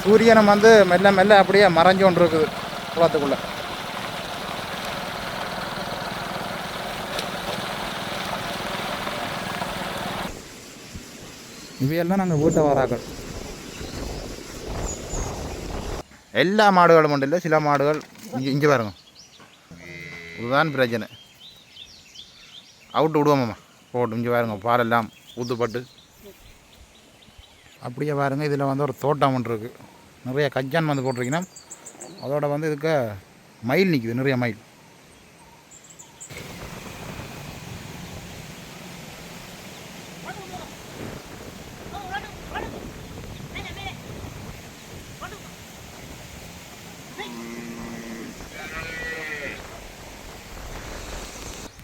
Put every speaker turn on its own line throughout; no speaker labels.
சூரியனும் வந்து மெல்ல மெல்ல அப்படியே மறைஞ்சு கொண்டு இருக்குது குளத்துக்குள்ளே. இவையெல்லாம் நாங்கள் வீட்டை வராக்கள். எல்லா மாடுகளும் உண்டு இல்லை, சில மாடுகள் இங்கே பாருங்க. இதுதான் பிரச்சனை. அவுட்டு விடுவோம்மா போட்டு இங்கே பாருங்க, பாலெல்லாம் ஊற்றுப்பட்டு அப்படியே பாருங்கள். இதில் வந்து ஒரு தோட்டம் ஒன்று இருக்குது, நிறைய கஜான் வந்து போட்டிருக்கீங்கன்னா. அதோட வந்து இதுக்கு மயில் நிற்குது, நிறைய மயில்.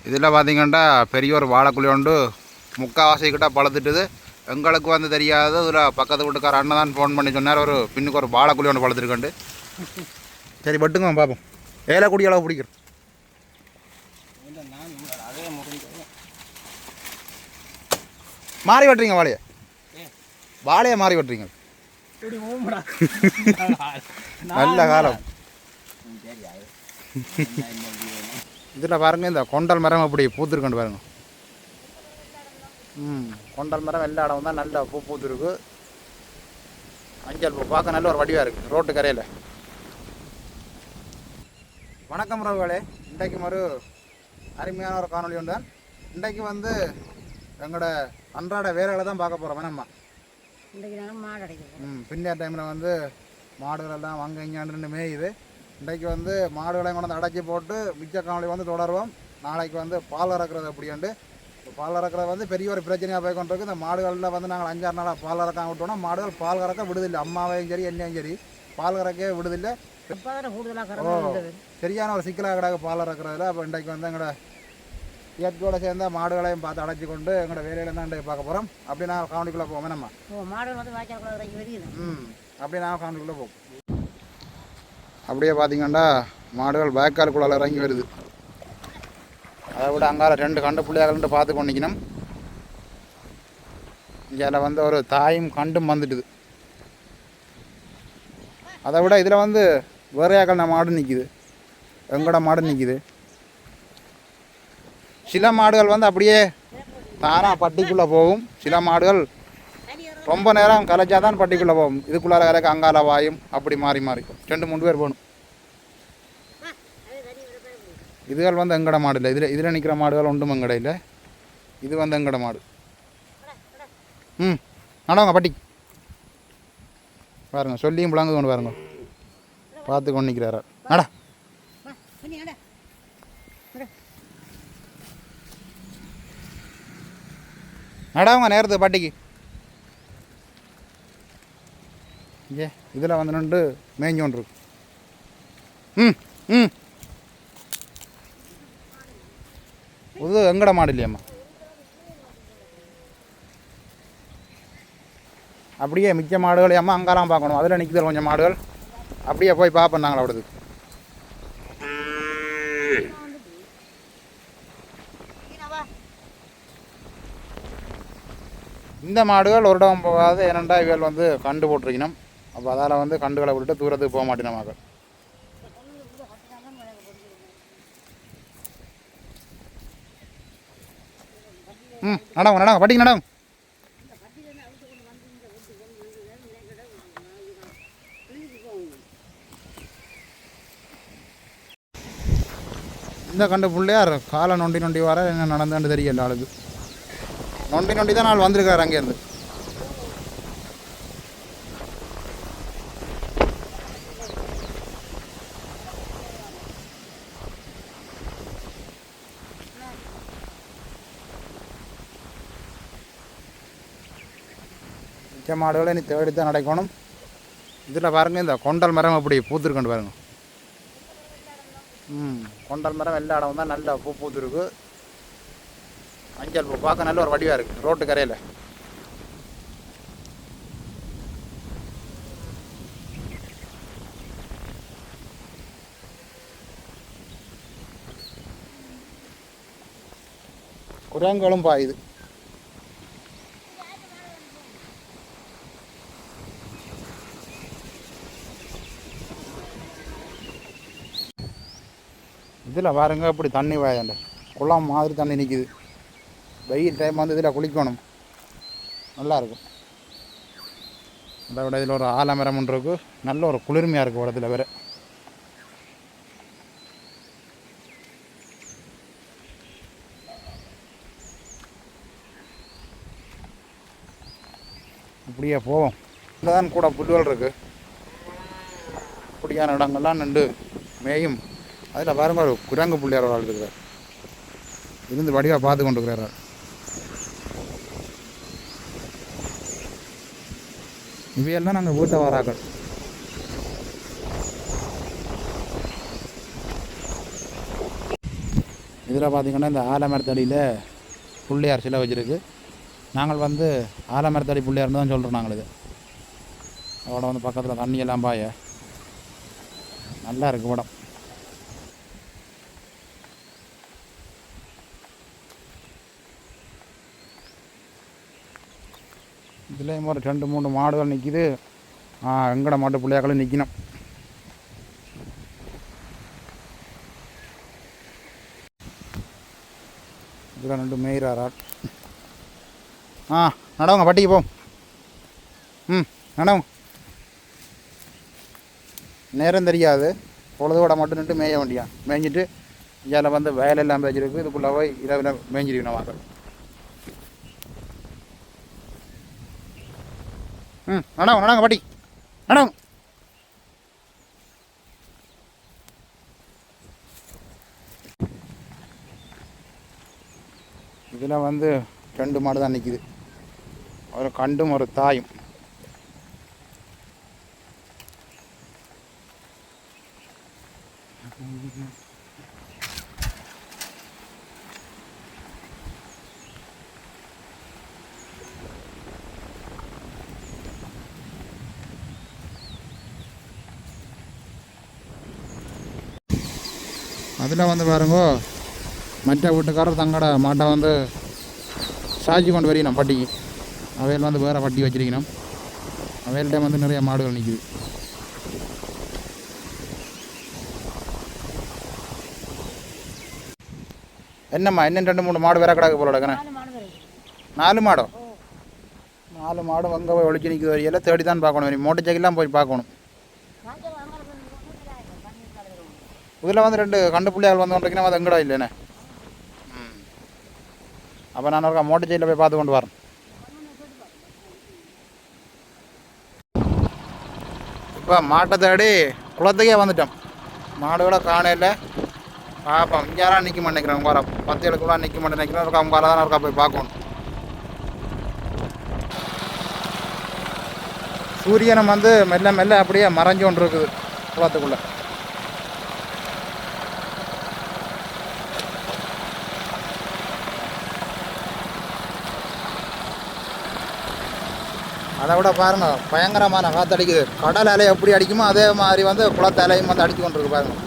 இதில் பார்த்திங்கன்னா பெரிய ஒரு வாழைக்குழி உண்டு, முக்கால்வாசிக்கிட்ட பழுத்துட்டுது. எங்களுக்கு வந்து தெரியாது, இதில் பக்கத்து வீட்டுக்கார அண்ணன் தான் ஃபோன் பண்ணி சொன்னார், ஒரு பின்னுக்கு ஒரு வாழைக்குழி ஒன்று பழுத்துருக்கண்டு. சரி பட்டுங்க பார்ப்போம். ஏலக்குடி அளவு பிடிக்கிறோம். மாறி வெட்டுறீங்க வாழையை, வாழையை மாறி வெட்டுறீங்க. நல்ல காலம். இதில் பாருங்கள், இந்த கொண்டல் மரம் அப்படி பூத்துருக்கண்டு பாருங்க. கொண்டல் மரம் எல்லா இடம் தான் நல்ல பூ பூத்துருக்கு. மஞ்சள் பூ பார்க்க நல்ல ஒரு வடிவாக இருக்குது ரோட்டு கரையில். வணக்கம் உறவுகளே, இன்றைக்கு ஒரு அருமையான ஒரு காணொலி உண்டு. இன்றைக்கு வந்து எங்களோட அன்றாட வேலைகளை தான் பார்க்க போகிறோம். வேணாம்மா, பின்ன டைமில் வந்து மாடுகள் எல்லாம் அங்கே இங்கே மேயுது. இன்றைக்கு வந்து மாடுகளை கொண்டு வந்து அடைச்சி போட்டு மிச்ச காணொலி வந்து தொடருவோம். நாளைக்கு வந்து பால் இறக்குறது அப்படின்ட்டு. பால் இறக்குறது வந்து பெரிய ஒரு பிரச்சனையாக போய் கொண்டிருக்கு. இந்த மாடுகளில் வந்து நாங்கள் 5-6 நாளாக பால் இறக்காம விட்டோம்னா மாடுகள் பால் கறக்க விடுதில்லை. அம்மாவையும் சரி என்னையும் சரி பால் கறக்கவே விடுதில்லை. சரியான ஒரு சிக்கலாக கிடக்கு பால் இறக்குறதுல. அப்போ இன்றைக்கு வந்து எங்களோட இயற்கையோடு சேர்ந்த மாடுகளையும் பார்த்து அடைச்சி கொண்டு எங்களோட வேலையில தான் இன்றைக்கு பார்க்க போகிறோம். அப்படி நாங்கள் காவணிக்குள்ளே போவோம். நம்ம அப்படி நாங்கள் காவணிக்குள்ளே போவோம். அப்படியே பார்த்தீங்கன்னா மாடுகள் பேக்காலுக்குள்ளால் இறங்கி வருது. அதை விட அங்கால 2 கண்டு பிள்ளைகள்ன்ட்டு பார்த்து கொண்டிக்கணும். இங்கே வந்து ஒரு தாயும் கண்டும் வந்துட்டுது. அதை விட இதில் வந்து வேறையாக்கள் மாடு நிற்கிது, எங்களோட மாடு நிற்கிது. சில மாடுகள் வந்து அப்படியே தானாக பட்டிக்குள்ளே போகும். சில மாடுகள் ரொம்ப நேரம் கலைச்சா தான் பட்டிக்குள்ளே போகும். இதுக்குள்ளார கரைக்க அங்கால வாயும் அப்படி மாறி மாறி 2-3 பேர் போகணும். இதுகள் வந்து எங்கட மாடு இல்லை. இதில் நிற்கிற மாடுகள் ஒன்றும் எங்கட இல்லை. இது வந்து எங்கட மாடு. நடவங்க பட்டி பாருங்க, சொல்லியும் பிளாங்க கொண்டு பாருங்க, பார்த்து கொண்டு நிற்கிறாரா. நட நடவங்க நேரத்துக்கு பட்டிக்கு. இதில் வந்து நின்று மேய்ஞ்சு கொண்டு இருக்கு. இது எங்கட மாடு இல்லையம்மா. அப்படியே மிச்ச மாடுகளையம்மா அங்கெல்லாம் பார்க்கணும். அதில் நிற்குது கொஞ்சம் மாடுகள், அப்படியே போய் பார்ப்போம் நாங்கள். அவ்வளோது இந்த மாடுகள் ஒரு இடம் போகாது. ஏனண்டா இவள் வந்து கண்டு போட்டிருக்கணும். அப்போ அதால் வந்து கண்டுகளை விட்டுட்டு தூரத்துக்கு போக மாட்டேன் மகள். நடங்க நடங்க பட்டிக்கு நடங்க. இந்த கண்டு பிள்ளையார் காலை நொண்டி நொண்டி வர என்ன நடந்தான்னு தெரியல. ஆளுக்கு நொண்டி நொண்டி தான் நாள் வந்திருக்காரு அங்கேருந்து. மிச்ச மாடுகளை நீ தேடி தான் நடக்கணும். இதில் பாருங்கள், இந்த கொண்டல் மரம் அப்படி பூத்துருக்கண்டு பாருங்க. கொண்டல் மரம் எல்லா இடம் தான் நல்ல பூ பூத்துருக்கு. மஞ்சள் பூ பார்க்க நல்ல ஒரு வடிவாக இருக்குது ரோட்டு கரையில். குரங்களும் பாயுது. இதில் பாருங்க இப்படி தண்ணி வாயாண்ட குளம் மாதிரி தண்ணி நிற்கிது. வெயில் டைம் வந்து இதில் குளிக்கணும், நல்லாயிருக்கும். அதை விட இதில் ஒரு ஆலமரம் இருக்கு, நல்ல ஒரு குளிர்மையாக இருக்குது இடத்துல வேறு. இப்படியே போவோம். இதில் தான் கூட புல்வெள் இருக்குது. இப்படியான இடங்கள்லாம் நின்று மேயும். அதில் பாருங்க ஒரு குரங்கு பிள்ளையார் ஒரு ஆள் இருக்கிறார், இருந்து வடிவாக பார்த்து கொண்டு இருக்கிறார். இவையெல்லாம் நாங்கள் வீட்டை வராக்கள். இதில் பார்த்திங்கன்னா இந்த ஆலமரத்தடியில் பிள்ளையார் சிலை வச்சுருக்கு. நாங்கள் வந்து ஆலமரத்தடி பிள்ளையார்னு தான் சொல்கிறோம் நாங்கள். இது அதோட வந்து பக்கத்தில் தண்ணியெல்லாம் பாய நல்லா இருக்குது படம். இதுலேயும் ஒரு 2-3 மாடுகள் நிற்கிது. எங்கட மாட்டு பிள்ளையாக்களும் நிற்கணும். இதில் 2 மேய்கிறாரால். நடவுங்க பட்டிக்கு போம். நடவுங்க. நேரம் தெரியாது, பொழுதோட மட்டும் நின்று மேய வேண்டியான். மேய்ஞ்சிட்டு இதில் வந்து வயலெல்லாம் பேச்சிருக்கு. இதுக்குள்ளே போய் இரவில் மேய்ஞ்சிருக்கணும் வாங்க. நடவுங்க பட்டி நடவுங்க. இதில் வந்து 2 மாடு தான் நிற்கிது, ஒரு கண்டும் ஒரு தாயும். அதில் வந்து பாருங்க, மற்ற வீட்டுக்காரர் தங்கட மாட்டை வந்து சாய்ச்சி கொண்டு வரையணும் பட்டிக்கு. அவையில் வந்து வேறு பட்டி வச்சிருக்கணும். அவையில்கிட்ட வந்து நிறைய மாடுகள் நிற்கிது. என்னம்மா இன்னும் 2-3 மாடு வேற கிடக்கு போல கிடக்குறேன். 4 மாடோ? 4 மாடு அங்கே போய் ஒழிச்சு நிற்கிது. வரையில் தேடி தான் பார்க்கணும். மோட்டர் சைக்கிள்லாம் போய் பார்க்கணும். இதில் வந்து 2 கண்டு பிள்ளைகள் வந்து கொண்டிருக்கணும். அது எங்கடா இல்லைண்ணே. அப்போ நான் இருக்கா மோட்டர் சைக்கிளில் போய் பார்த்து கொண்டு வரேன். இப்போ மாட்டை தேடி குளத்துக்கே வந்துட்டோம். மாடுகளை காணையில் பார்ப்போம். இங்கே யாரும் நிற்க மாட்டேங்கிறேன். உங்க 10-7 கூட நிற்க மாட்டேங்கிறேன். இருக்கா உங்க தான் இருக்கா போய் பார்க்கணும். சூரியனம் வந்து மெல்ல மெல்ல அப்படியே மறைஞ்சு கொண்டு இருக்குது குளத்துக்குள்ளே. அதை விட பாருங்கள் பயங்கரமான காற்று அடிக்குது. கடல் அலை எப்படி அடிக்குமோ அதே மாதிரி வந்து குளத்து அலையும் வந்து அடித்து கொண்டிருக்கு பாருங்கள்.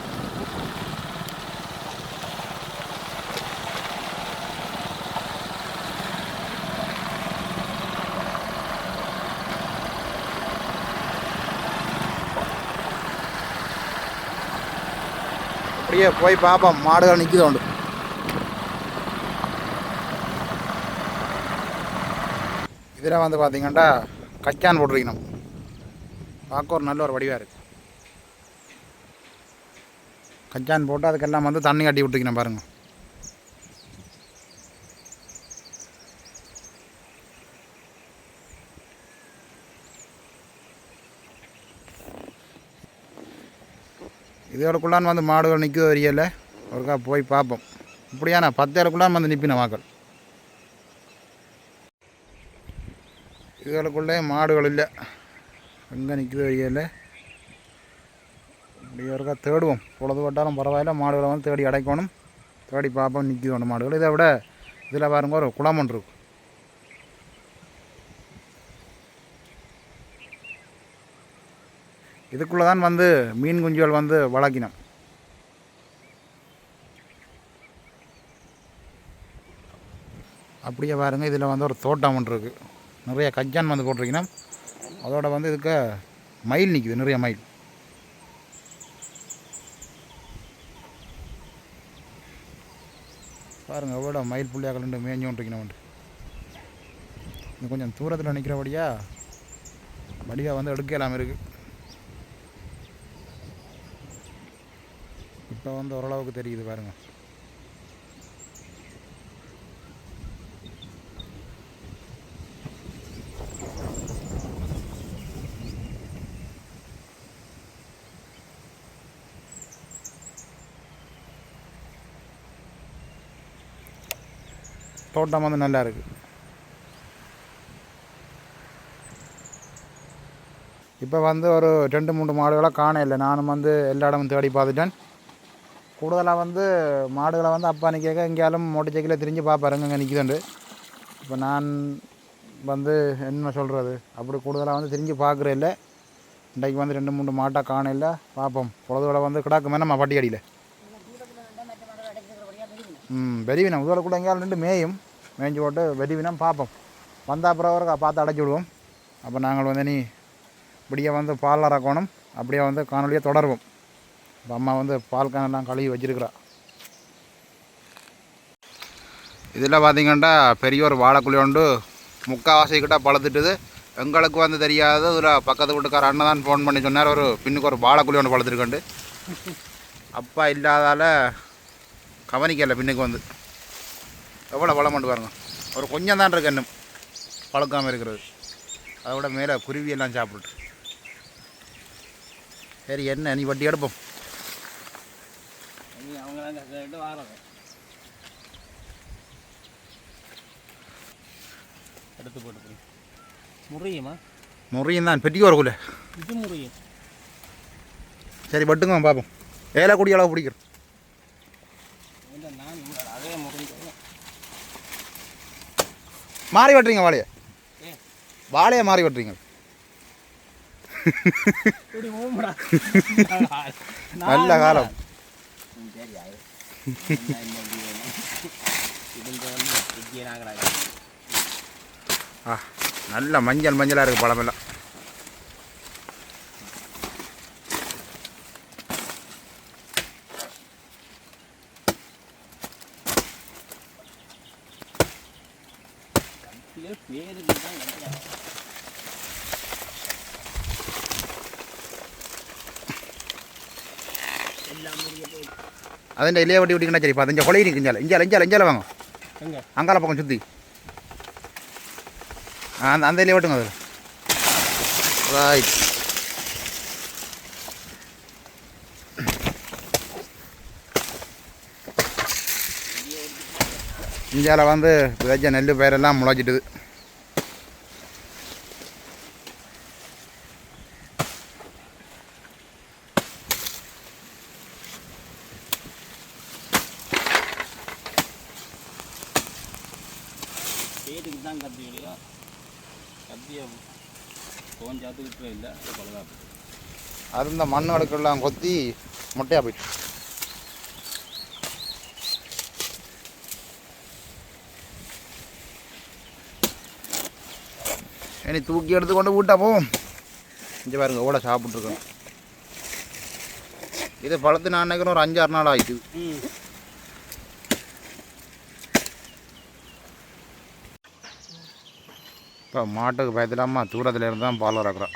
அப்படியே போய் பார்ப்போம் மாடுகள் நிற்கிது உண்டு. இதில் வந்து பார்த்திங்கன்னா கச்சான் போட்டிருக்கணும். பார்க்க ஒரு நல்ல ஒரு வடிவாக இருக்குது. கச்சான் போட்டு அதுக்கெல்லாம் வந்து தண்ணி கட்டி விட்டுருக்கணும் பாருங்கள். இதோடக்குள்ளான் வந்து மாடுகள் நிற்க வரையில ஒருக்கா போய் பார்ப்போம். இப்படியானா 10-7 வந்து நிற்பின வாக்கள். இதுகளுக்குள்ளே மாடுகள் இல்லை, எங்கே நிற்கிது வழியில். இப்படி ஒருக்கா தேடுவோம். பொழுது பட்டாலும் பரவாயில்ல, மாடுகளை வந்து தேடி அடைக்கணும். தேடி பார்ப்போம் நிற்கிது ஒன்று மாடுகள். இதை விட இதில் பாருங்க ஒரு குளம் ஒன்று இருக்கும். இதுக்குள்ளே தான் வந்து மீன் குஞ்சுகள் வந்து வளர்க்கினோம். அப்படியே பாருங்கள் இதில் வந்து ஒரு தோட்டம் ஒன்று இருக்குது. நிறைய கஜான் வந்து போட்டிருக்கணும். அதோட வந்து இதுக்கு மயில் நிற்கிது, நிறைய மயில். பாருங்கள் எவ்வளோ மயில் புள்ளியாக ரெண்டு மேஞ்சோன்றிக்கணும். இன்னும் கொஞ்சம் தூரத்தில் நிற்கிறபடியா வடிவாக வந்து எடுக்கலாம் இருக்குது. இப்போ வந்து ஓரளவுக்கு தெரியுது பாருங்கள். தோட்டம் வந்து நல்லா இருக்குது. இப்போ வந்து ஒரு 2-3 மாடுகளை காண இல்லை. நானும் வந்து எல்லா இடமும் தேடி பார்த்துட்டேன். கூடுதலாக வந்து மாடுகளை வந்து அப்பா நிற்க எங்கேயாலும் மோட்டர் சைக்கிளில் திரிஞ்சு பார்ப்பாருங்க இங்கே நிற்குதுண்டு. இப்போ நான் வந்து என்ன சொல்கிறது, அப்படி கூடுதலாக வந்து திரிஞ்சு பார்க்குறேன் இல்லை. இன்றைக்கு வந்து 2-3 மாட்டை காண இல்லை. பார்ப்போம். பொழுதுகளை வந்து கிடாக்குமே நம்ம பட்டி அடியில் வெறிவினம் உதவலை கூட எங்கேயாலும் நின்று மேய்ஞ்சு போட்டு வெறிவினம் பார்ப்போம். வந்தால் அப்புறம் பார்த்து அடைச்சி விடுவோம். அப்போ நாங்கள் வந்து நீ இப்படியே வந்து பால் இறக்கணும். அப்படியே வந்து காணொலியை தொடருவோம். இப்போ அம்மா வந்து பால் கேனெல்லாம் கழுவி வச்சிருக்கிறா. இதில் பார்த்திங்கன்னா பெரிய ஒரு வாழைக்குழி உண்டு. முக்கால்வாசிக்கிட்ட பழுத்துட்டுது. எங்களுக்கு வந்து தெரியாது. இதில் பக்கத்து வீட்டுக்கார அண்ணன் தான் ஃபோன் பண்ணி சொன்னார், ஒரு பின்னுக்கு ஒரு வாழைக்குழி ஒன்று பழுத்துருக்கண்டு. அப்பா இல்லாதால் கவனிக்கலை. பின்னுக்கு வந்து எவ்வளோ பழம் பாருங்க. ஒரு கொஞ்சம் தான் இருக்கு இன்னும் பழுக்காமல் இருக்கிறது. அதை விட மேலே குருவியெல்லாம் சாப்பிட்டு. சரி என்ன நீ வட்டி எடுப்போம்.
எடுத்து போட்டு முறையுமா
முறையும் தான் பெட்டி வரக்குள்ள
இது முறையும்.
சரி பட்டுங்க பார்ப்போம். ஏழை கூடிய அளவு பிடிக்கிறோம்.
அதே முறை
மாறி வெட்டுறீங்க வாழையை. வாழையை மாறி வெட்டுறீங்க. நல்ல காலம். நல்ல மஞ்சளாக இருக்குது பழமெல்லாம். അതിൻ്റെ ഇലയെ വെട്ടി വിട്ടിക്കണ ശരി. 15 കൊളയിൽ ഇഞ്ചാല വാങ്ങോ. അങ്കാല പக்கம் சுற்றி அந்த இலையை வெட்டுங்க. அதில் ரைட். இஞ்சால வந்து விதைச்ச நெல் பயிரெல்லாம் முளைச்சிட்டுது. அது இந்த மண் அடுக்கெல்லாம் கொத்தி மொட்டையாக போயிட்டு. இனி தூக்கி எடுத்து கொண்டு வீட்டா போவோம். இங்கே பாருங்க ஓட சாப்பிட்ருக்கோம். இது பழத்து நான் நினைக்கிறேன் ஒரு 5-6 நாள் ஆகிட்டு. இப்போ மாட்டுக்கு பயத்திலாமா தூரத்தில் இருந்து தான் பால் இறக்குறோம்.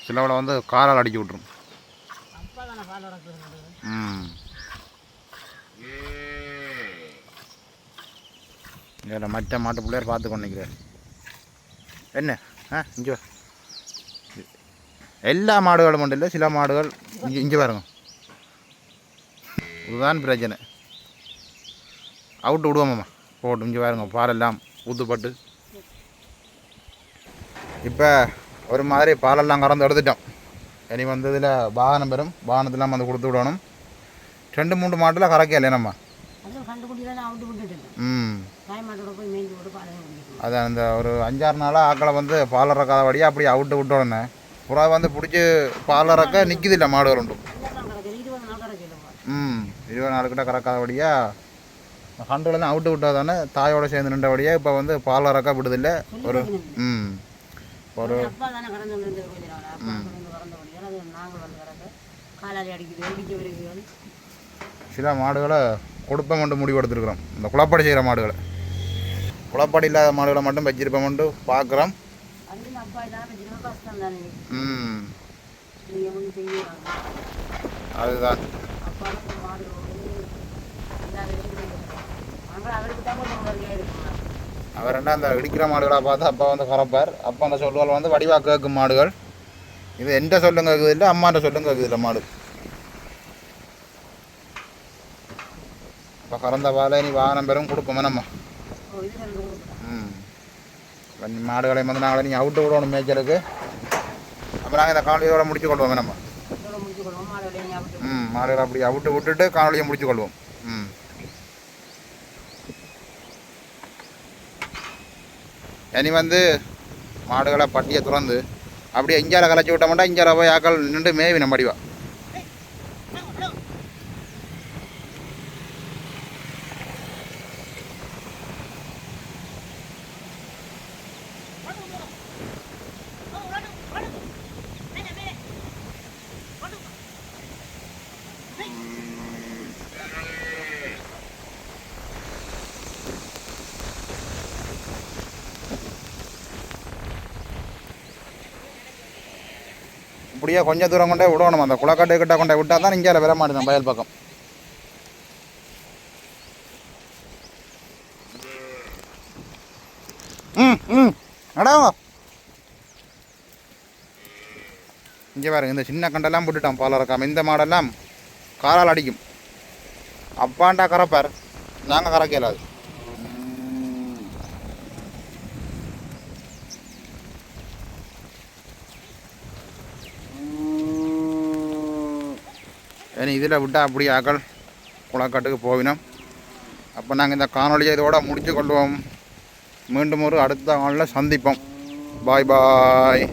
சிலவளை வந்து காரால் அடிச்சு விட்ரும். இதில் மற்ற மாட்டு பிள்ளையர் பார்த்து கொண்டிருக்கிறார். என்ன இங்கே எல்லா மாடுகளும் மட்டும் இல்லை, சில மாடுகள் இங்கே பாருங்க. இதுதான் பிரச்சனை. அவுட்டு விடுவோம்மா போட்டு. இங்கே பாருங்க பாலெல்லாம் ஊற்றுப்பட்டு. இப்போ ஒரு மாதிரி பாலெல்லாம் கறந்து எடுத்துட்டோம். இனி வந்து இதில் வாகனம் பெறும். வாகனத்தெல்லாம் வந்து கொடுத்து விடணும். 2-3 மாட்டில் கறக்கல நம்ம. அதான் இந்த ஒரு 5-6 நாளாக ஆக்களை வந்து பால் இறக்காதபடியாக அப்படி அவுட்டு விட்டோன்னே புறா வந்து பிடிச்சி பால் இறக்க நிற்கிதில்லை மாடுகள் உண்டு. 20 நாளுக்கிட்ட கறக்காதபடியாக கண்டுலாம் அவுட்டு விட்டால் தானே தாயோடு சேர்ந்து நின்றபடியாக இப்போ வந்து பால் இறக்க விடுதில்லை. ஒரு ஒரு சில மாடுகளை கொடுப்போம் மட்டும் முடிவு எடுத்துருக்குறோம். இந்த குளப்படி செய்கிற மாடுகளை, குளப்படி இல்லாத மாடுகளை மட்டும் வச்சிருப்போம் மட்டும் பார்க்குறோம். அதுதான் அவர் என்ன அந்த இடிக்கிற மாடுகளாக பார்த்து அப்பா வந்து கறப்பார். அப்போ அந்த சொல்லுவாள் வந்து வடிவாக கேட்கும் மாடுகள். இது எந்த சொல்லும் கேட்குது இல்லை, அம்மாண்ட சொல்லும் கேட்குது இல்லை மாடு. இப்போ கறந்த பாலை நீ வாகனம் பெறும் கொடுப்போமே நம்ம. மாடுகளை வந்து நாங்களே நீங்கள் அவுட்டு விடணும் மேய்ச்சலுக்கு. அப்புறம் நாங்கள் இந்த காணொலியோட முடிச்சு கொள்வோமே நம்ம. மாடுகளை அப்படி அவுட்டு விட்டுட்டு காணொலியை முடிச்சு கொள்வோம். இனி வந்து மாடுகளை பட்டியை திறந்து அப்படியே இஞ்சால கலைச்சி விட்ட மாட்டா இஞ்சால போய் ஆக்கள் நின்று மேவி நம்ம அடிவா. இப்படியே கொஞ்சம் தூரம் கொண்டே விடணும். அந்த குளக்கட்டு கிட்ட கொண்டே விட்டால் தான் இங்கே விட மாட்டேன் வயல் பக்கம். அடாங்க இங்கே பாருங்க, இந்த சின்ன கண்டெல்லாம் போட்டுட்டான் பால் இறக்காம. இந்த மாடெல்லாம் காலால் அடிக்கும். அப்பாண்டா கறப்பார், நாங்கள் கறக்க இயலாது. ஏன்னா இதில் விட்டால் அப்படி ஆக்கள் குளக்கட்டுக்கு போவினோம். அப்போ நாங்கள் இந்த காணொலியை இதோட முடித்து கொள்வோம். மீண்டும் ஒரு அடுத்த காணொலியில் சந்திப்போம். பாய் பாய்.